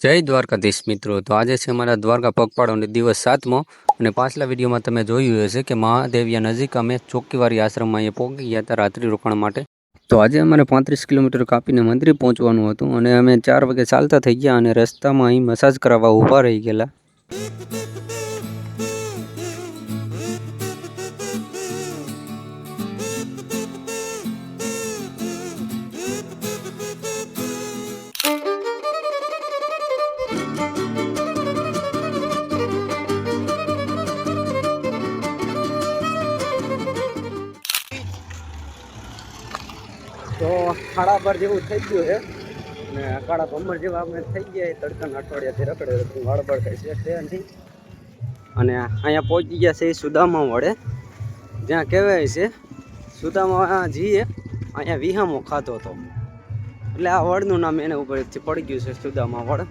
જય દ્વારકાધીશ મિત્રો, તો આજે છે અમારા દ્વારકા પગપાળોનો દિવસ 7મો અને પાછલા વિડીયોમાં તમે જોયું હશે કે મહાદેવિયા નજીક અમે ચોકીવારી આશ્રમમાં અહીંયા પહોંચી ગયા હતા રાત્રિ રોકાણ માટે. તો આજે અમારે 35 કિલોમીટર કાપીને મંદિરે પહોંચવાનું હતું અને અમે 4 વાગે ચાલતા થઈ ગયા અને રસ્તામાં અહીં મસાજ કરાવવા ઊભા રહી ગયેલા. તો ખાડા પર જેવું થઈ ગયું છે ને કાળા ભમર જેવા અમે થઈ ગયા તડકાના અઠવાડિયાથી રખડે હળબળ થઈ છે નથી. અને અહીંયા પહોંચી ગયા છે સુદામા વડે, જ્યાં કહેવાય છે સુદામા જીએ અહીંયા વિહામો ખાધો હતો, એટલે આ વડનું નામ એને ઉપરથી પડી ગયું છે સુદામા વડ.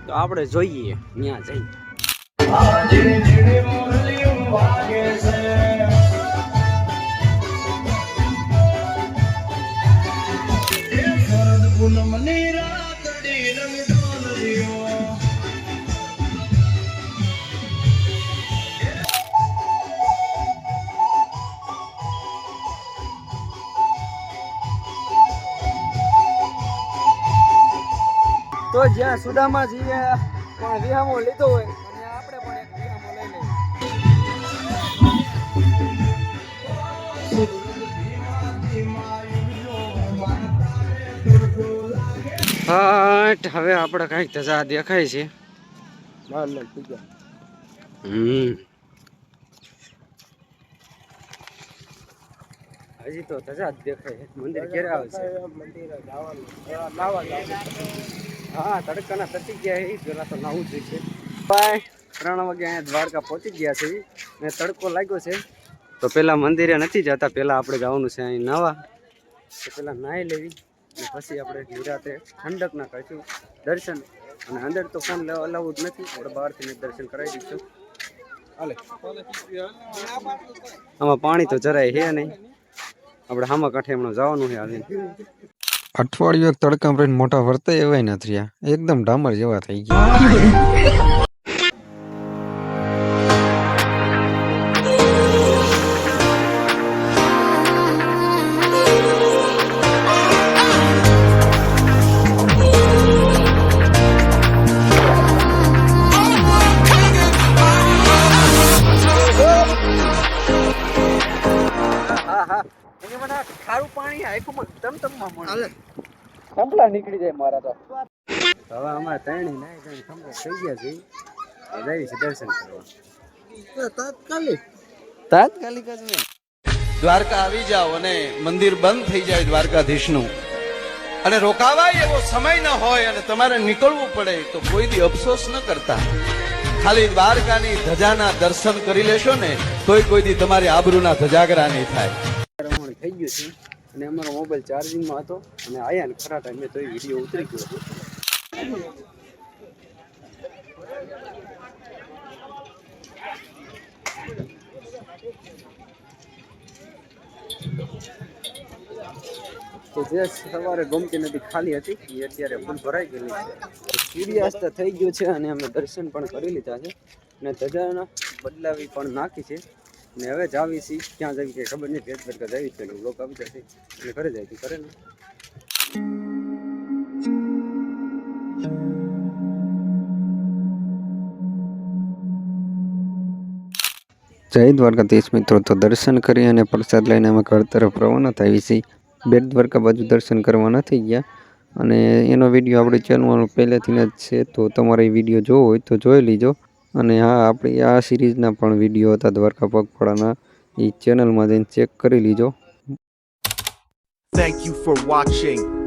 તો આપણે જોઈએ ત્યાં જઈ. તો જ્યાં સુદામાજીએ પણ વિહામો લીધો હોય અને આપણે પણ એક વિહામો લઈ લઈએ. હવે આપણે કઈક ધજા દેખાય છે. હજી તો ધજા જ દેખાય. મંદિર ક્યારે આવશે? હા, તડકાના તટી ગયા એ પેલા તો નાવું જોઈએ. 3 વાગે અહીંયા દ્વારકા પહોંચી ગયા છે ને તડકો લાગ્યો છે. તો પેલા મંદિરે નથી જતા, પેલા આપણે જવાનું છે અહીં નાવા. તો પેલા નાહી લેવી અને પછી આપણે નિરાતે ઠંડકના કરીશું દર્શન. અને અંદર તો ફોન અલાઉડ નથી, આપણે બહારથી દર્શન કરાવી દઈશું. હાલે આમાં પાણી તો જરાય હે નહીં, આપણે હામા કાંઠે હમણાં જવાનું છે. આવીને અઠવાડિયું તડકા રહીને મોટા વર્તા એવાય નથી રહ્યા, એકદમ ડામર જેવા થઈ ગયા. ખારું પાણી આખું તમતમમાં મળે, કપડા નીકળી જાય મારા તો. હવે અમારે ત્રણેય નાઈ જઈને કમ્પ્લીટ થઈ ગયા છે, જઈએ છીએ દર્શન કરવા. તાત્કાલિક જ ને દ્વારકા આવી જાઓ અને મંદિર બંધ થઈ જાય દ્વારકાધીશનું અને રોકાવાય એવો સમય ન હોય અને તમારે નીકળવું પડે તો કોઈ દી અફસોસ ન કરતા. ખાલી દ્વારકાની ધજાના દર્શન કરી લેશો ને તોય કોઈ દી તમારી આબરૂના ધજાગરા નહીં થાય. થઈ ગયું છે અને અમારો મોબાઈલ ચાર્જિંગમાં હતો અને આયા ને ખરા ટાઈમે તો એ વિડીયો ઉતરી ગયો હતો. તો જે સવારે ગોમતી નદી ખાલી હતી એ અત્યારે ફૂલ ભરાઈ ગયેલી છે. સૂર્યાસ્ત થઈ ગયું છે અને અમે દર્શન પણ કરી લીધા છે અને ધજાના બદલાવી પણ નાખી છે. ને હવે જાવી છીએ, ક્યાં જવી છે ખબર નહીં. ભેટ ભેટકા જાવી છે, લોક આવી જશે એટલે ઘરે જાય કરે ને. જય દ્વારકાધીશ મિત્રો, તો દર્શન કરી અને પ્રસાદ લઈને અમે ઘર તરફ રવાના થઈ છીએ. બેટ દ્વારકા બાજુ દર્શન કરવા નથી ગયા અને એનો વિડીયો આપણી ચેનલમાં પહેલેથી જ છે, તો તમારે એ વિડીયો જોવો હોય તો જોઈ લીજો. અને હા, આપણી આ સિરીઝના પણ વિડીયો હતા દ્વારકા પગપાળાના, એ ચેનલમાં જઈને ચેક કરી લીજો. Thank you for watching.